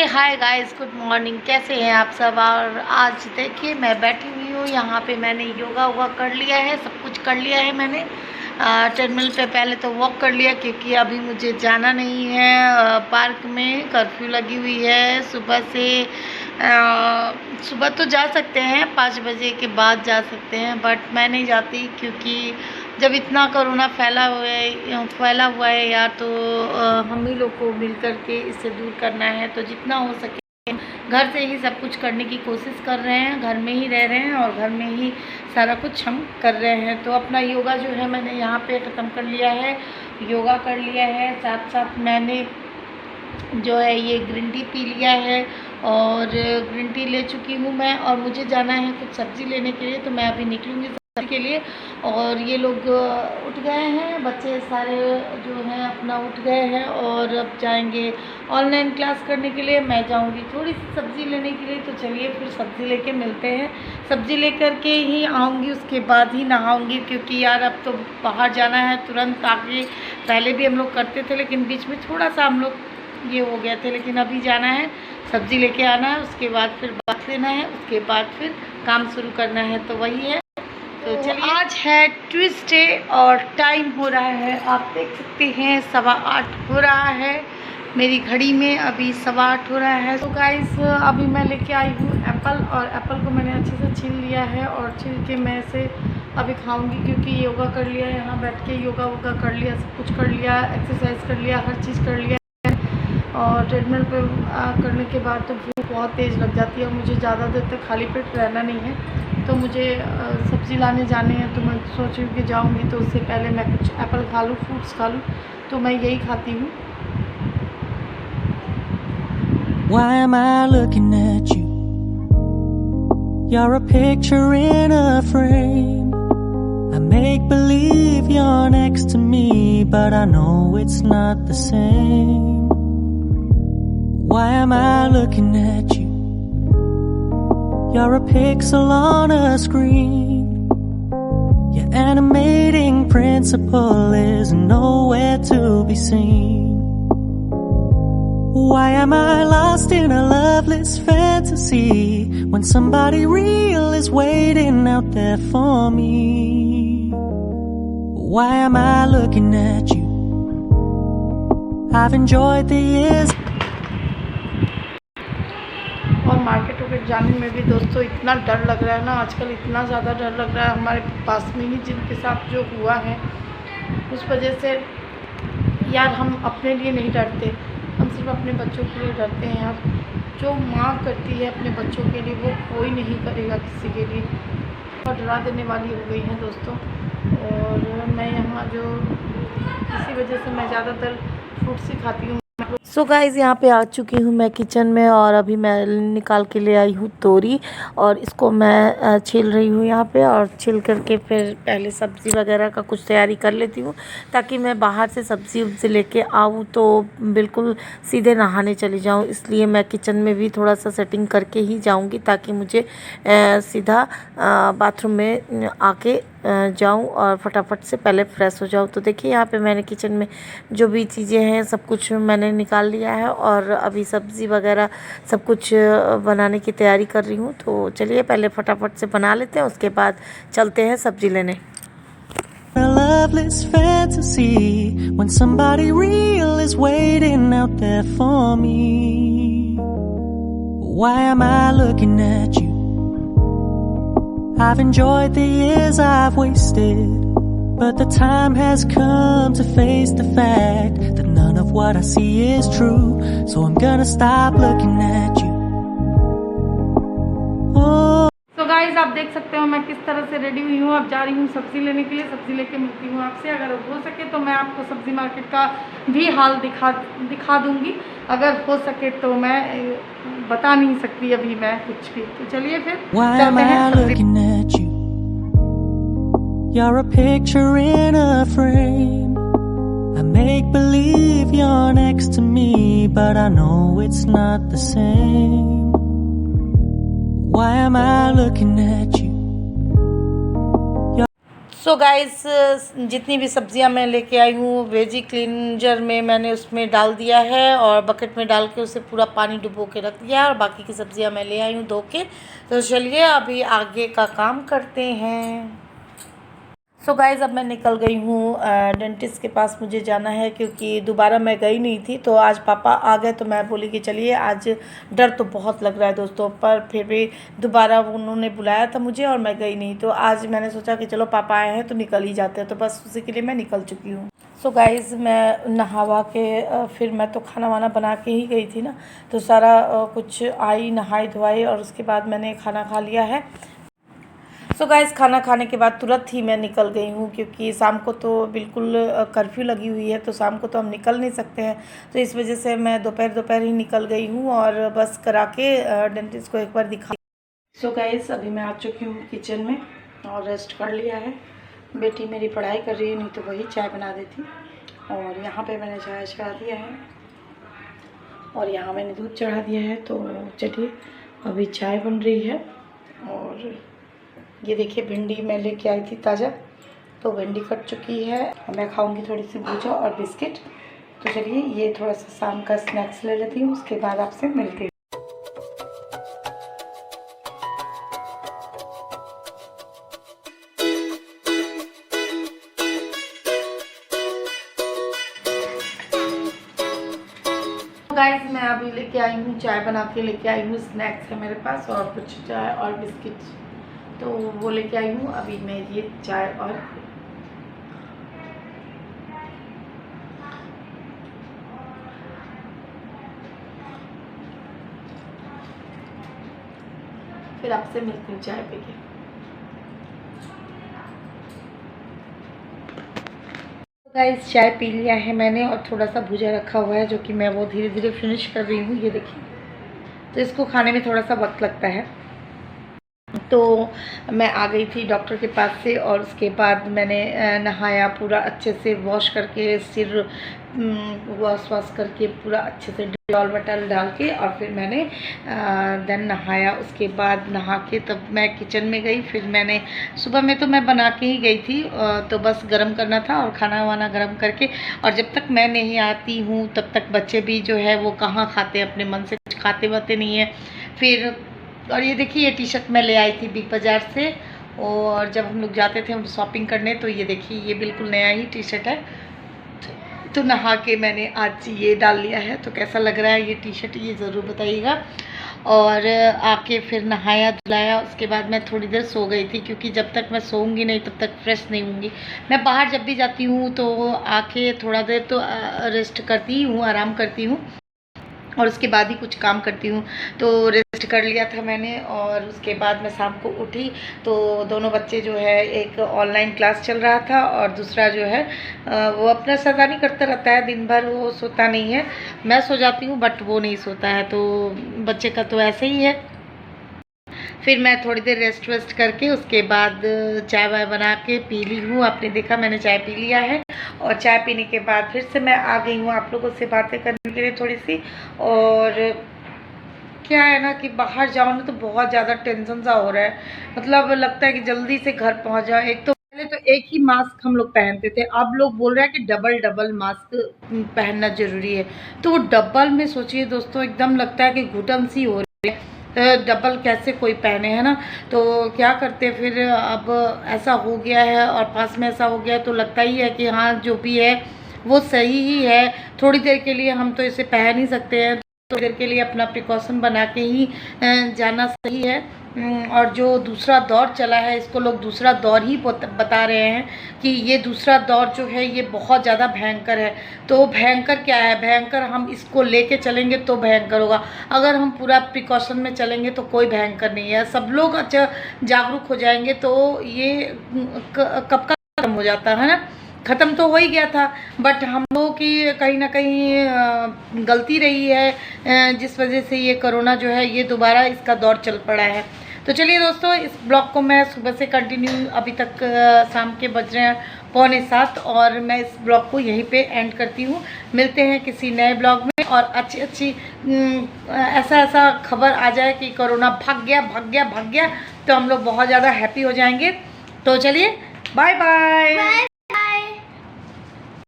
Hi guys, good morning. कैसे हैं आप सब। और आज देखिए मैं बैठी हुई हूँ यहाँ पे। मैंने योगा कर लिया है, सब कुछ कर लिया है मैंने। ट्रेडमिल पे पहले तो वॉक कर लिया क्योंकि अभी मुझे जाना नहीं है पार्क में। कर्फ्यू लगी हुई है सुबह से। सुबह तो जा सकते हैं, 5 बजे के बाद जा सकते हैं, बट मैं नहीं जाती क्योंकि जब इतना कोरोना फैला हुआ है यार, तो हम ही लोग को मिल कर के इससे दूर करना है। तो जितना हो सके घर से ही सब कुछ करने की कोशिश कर रहे हैं, घर में ही रह रहे हैं और घर में ही सारा कुछ हम कर रहे हैं। तो अपना योगा जो है मैंने यहाँ पे ख़त्म कर लिया है, योगा कर लिया है। साथ साथ मैंने जो है ये ग्रीन टी पी लिया है और ग्रीन टी ले चुकी हूँ मैं। और मुझे जाना है कुछ सब्ज़ी लेने के लिए, तो मैं अभी निकलूँगी सब्ज़ी के लिए। और ये लोग उठ गए हैं, बच्चे सारे जो हैं अपना उठ गए हैं और अब जाएंगे ऑनलाइन क्लास करने के लिए। मैं जाऊंगी थोड़ी सी सब्ज़ी लेने के लिए। तो चलिए फिर सब्ज़ी लेके मिलते हैं। सब्ज़ी लेकर के ही आऊँगी, उसके बाद ही नहाऊँगी क्योंकि यार अब तो बाहर जाना है तुरंत आके। पहले भी हम लोग करते थे लेकिन बीच में थोड़ा सा हम लोग ये हो गया थे, लेकिन अभी जाना है, सब्ज़ी लेके आना है, उसके बाद फिर बात लेना है, उसके बाद फिर काम शुरू करना है। तो वही है। तो चलिए, आज है ट्यूसडे और टाइम हो रहा है, आप देख सकते हैं 8:15 हो रहा है मेरी घड़ी में। अभी 8:15 हो रहा है। तो गाइस अभी मैं लेके आई हूँ एप्पल, और एप्पल को मैंने अच्छे से छील लिया है और छील के मैं इसे अभी खाऊंगी क्योंकि योगा कर लिया, यहाँ बैठ के योगा कर लिया, सब कुछ कर लिया, एक्सरसाइज कर लिया, हर चीज़ कर लिया। और ट्रेडमिल पे करने के बाद तो भूख बहुत तेज़ लग जाती है और मुझे ज़्यादा देर तक खाली पेट रहना नहीं है। तो मुझे सब्ज़ी लाने जाने हैं, तो मैं सोच रही हूँ कि जाऊँगी तो उससे पहले मैं कुछ एप्पल खा लूँ, फ्रूट्स खा लूँ। तो मैं यही खाती हूँ। Why am I looking at you? You're a picture in a frame. I make believe you're next to me, but I know it's not the same. Why am I looking at you? You're a pixel on a screen. Your animating principle is nowhere to be seen. Why am I lost in a loveless fantasy when somebody real is waiting out there for me? Why am I looking at you? I've enjoyed the years. और market जाने में भी दोस्तों इतना डर लग रहा है ना, आजकल इतना ज़्यादा डर लग रहा है। हमारे पास में ही जिनके साथ जो हुआ है उस वजह से यार हम अपने लिए नहीं डरते, हम सिर्फ अपने बच्चों के लिए डरते हैं यार। जो माँ करती है अपने बच्चों के लिए वो कोई नहीं करेगा किसी के लिए। और डरा देने वाली हो गई हैं दोस्तों। और मैं यहाँ जो इसी वजह से मैं ज़्यादातर फ्रूट्स ही खाती हूँ। सो गाइज़ यहाँ पे आ चुकी हूँ मैं किचन में, और अभी मैं निकाल के ले आई हूँ तोरी और इसको मैं छील रही हूँ यहाँ पे। और छील करके फिर पहले सब्ज़ी वगैरह का कुछ तैयारी कर लेती हूँ ताकि मैं बाहर से सब्ज़ी उब्ज़ी लेके आऊँ तो बिल्कुल सीधे नहाने चली जाऊँ। इसलिए मैं किचन में भी थोड़ा सा सेटिंग करके ही जाऊँगी ताकि मुझे सीधा बाथरूम में आके जाऊँ और फटाफट से पहले फ़्रेश हो जाऊँ। तो देखिए यहाँ पे मैंने किचन में जो भी चीज़ें हैं सब कुछ मैंने निकाल लिया है और अभी सब्ज़ी वगैरह सब कुछ बनाने की तैयारी कर रही हूँ। तो चलिए पहले फटाफट से बना लेते हैं, उसके बाद चलते हैं सब्ज़ी लेने। A loveless fantasy when somebody real is waiting out there for me. Why am I looking at you? I've enjoyed the years I've wasted, but the time has come to face the fact that none of what I see is true. So I'm gonna stop looking at you. Oh. तो guys आप देख सकते हो मैं किस तरह से ready हुई हूँ। अब जा रही हूँ सब्ज़ी लेने के लिए, सब्ज़ी लेके मिलती हूँ आपसे। अगर हो सके तो मैं आपको सब्ज़ी मार्केट का भी हाल दिखा दूँगी, अगर हो सके तो। मैं बता नहीं सकती अभी मैं कुछ भी। तो चलिए फिर चलते हैं सब्ज़ी। You're a picture in a frame. I make believe you're next to me, but I know it's not the same. Why am I looking at you? So guys, जितनी भी सब्जियां मैं लेके आई हूँ वेजी क्लींजर में मैंने उसमें डाल दिया है और बकेट में डाल के उसे पूरा पानी डुबो के रख दिया है और बाकी की सब्जियां मैं ले आई हूँ धो के। तो चलिए अभी आगे का काम करते हैं। सो गाइज़, अब मैं निकल गई हूँ डेंटिस्ट के पास, मुझे जाना है क्योंकि दोबारा मैं गई नहीं थी। तो आज पापा आ गए तो मैं बोली कि चलिए, आज डर तो बहुत लग रहा है दोस्तों, पर फिर भी दोबारा उन्होंने बुलाया था मुझे और मैं गई नहीं। तो आज मैंने सोचा कि चलो पापा आए हैं तो निकल ही जाते हैं, तो बस उसी के लिए मैं निकल चुकी हूँ। सो गाइज़, मैं नहावा के फिर मैं तो खाना वाना बना के ही गई थी ना, तो सारा कुछ आई, नहाई धोई और उसके बाद मैंने खाना खा लिया है। सो गाइस, खाना खाने के बाद तुरंत ही मैं निकल गई हूँ क्योंकि शाम को तो बिल्कुल कर्फ्यू लगी हुई है, तो शाम को तो हम निकल नहीं सकते हैं। तो इस वजह से मैं दोपहर ही निकल गई हूँ और बस करा के डेंटिस्ट को एक बार दिखा। सो गाइस, अभी मैं आ चुकी हूँ किचन में और रेस्ट कर लिया है। बेटी मेरी पढ़ाई कर रही है, नहीं तो वही चाय बना देती। और यहाँ पर मैंने चाय चढ़ा दिया है और यहाँ मैंने दूध चढ़ा दिया है। तो चलिए, अभी चाय बन रही है। और ये देखिए, भिंडी मैं लेके आई थी ताज़ा, तो भिंडी कट चुकी है। मैं खाऊंगी थोड़ी सी भुजा और बिस्किट। तो चलिए, ये थोड़ा सा शाम का स्नैक्स ले लेती हूँ, उसके बाद आपसे मिलती हूँ। गाइस, मैं अभी लेके आई हूँ, चाय बना के लेके आई हूँ। स्नैक्स है मेरे पास और कुछ चाय और बिस्किट, तो वो लेके आई हूँ। अभी मैं ये चाय और फिर आपसे मिलती हूँ चाय पी के। गाइस, चाय पी लिया है मैंने और थोड़ा सा भुजा रखा हुआ है जो कि मैं वो धीरे धीरे फिनिश कर रही हूँ। ये देखिए, तो इसको खाने में थोड़ा सा वक्त लगता है। तो मैं आ गई थी डॉक्टर के पास से और उसके बाद मैंने नहाया, पूरा अच्छे से वॉश करके, सिर वॉश करके पूरा अच्छे से डेटॉल वटॉल डाल के और फिर मैंने देन नहाया। उसके बाद नहा के तब मैं किचन में गई। फिर मैंने सुबह में तो मैं बना के ही गई थी, तो बस गरम करना था और खाना वाना गरम करके, और जब तक मैं नहीं आती हूँ तब तक बच्चे भी जो है वो कहाँ खाते, अपने मन से कुछ खाते वाते नहीं है। फिर और ये देखिए, ये टी शर्ट मैं ले आई थी बिग बाज़ार से, और जब हम लोग जाते थे हम शॉपिंग करने, तो ये देखिए, ये बिल्कुल नया ही टी शर्ट है। तो नहा के मैंने आज ये डाल लिया है। तो कैसा लग रहा है ये टी शर्ट, ये ज़रूर बताइएगा। और आके फिर नहाया धुलाया, उसके बाद मैं थोड़ी देर सो गई थी क्योंकि जब तक मैं सोऊंगी नहीं तब तक फ्रेश नहीं होंगी। मैं बाहर जब भी जाती हूँ तो आके थोड़ा देर तो रेस्ट करती ही हूँ, आराम करती हूँ और उसके बाद ही कुछ काम करती हूँ। तो रेस्ट कर लिया था मैंने और उसके बाद मैं शाम को उठी तो दोनों बच्चे जो है, एक ऑनलाइन क्लास चल रहा था और दूसरा जो है वो अपना शैतानी करता रहता है दिन भर, वो सोता नहीं है। मैं सो जाती हूँ बट वो नहीं सोता है, तो बच्चे का तो ऐसे ही है। फिर मैं थोड़ी देर रेस्ट वेस्ट करके उसके बाद चाय वाय बना के पी ली हूँ। आपने देखा मैंने चाय पी लिया है और चाय पीने के बाद फिर से मैं आ गई हूँ आप लोगों से बातें करने के लिए थोड़ी सी। और क्या है ना कि बाहर जाओ ना तो बहुत ज़्यादा टेंशन सा हो रहा है, मतलब लगता है कि जल्दी से घर पहुँच जाओ। एक तो पहले तो एक ही मास्क हम लोग पहनते थे, अब लोग बोल रहे हैं कि डबल डबल मास्क पहनना ज़रूरी है। तो वो डबल में सोचिए दोस्तों, एकदम लगता है कि घुटन सी हो रही है, डबल कैसे कोई पहने, है ना। तो क्या करते फिर, अब ऐसा हो गया है और पास में ऐसा हो गया तो लगता ही है कि हाँ जो भी है वो सही ही है। थोड़ी देर के लिए हम तो इसे पहन ही सकते हैं, थोड़ी देर के लिए अपना प्रिकॉशन बना के ही जाना सही है। और जो दूसरा दौर चला है, इसको लोग दूसरा दौर ही बता रहे हैं कि ये दूसरा दौर जो है ये बहुत ज़्यादा भयंकर है। तो भयंकर क्या है, भयंकर हम इसको लेके चलेंगे तो भयंकर होगा, अगर हम पूरा प्रिकॉशन में चलेंगे तो कोई भयंकर नहीं है। सब लोग अच्छा जागरूक हो जाएंगे तो ये कब का खत्म हो जाता है ना। ख़त्म तो हो ही गया था बट हम लोगों की कहीं ना कहीं गलती रही है, जिस वजह से ये कोरोना जो है ये दोबारा इसका दौर चल पड़ा है। तो चलिए दोस्तों, इस ब्लॉग को मैं सुबह से कंटिन्यू अभी तक शाम के बज रहे हैं 6:45 और मैं इस ब्लॉग को यहीं पे एंड करती हूँ। मिलते हैं किसी नए ब्लॉग में और अच्छी ऐसा खबर आ जाए कि कोरोना भाग गया तो हम लोग बहुत ज़्यादा हैप्पी हो जाएंगे। तो चलिए बाय बाय।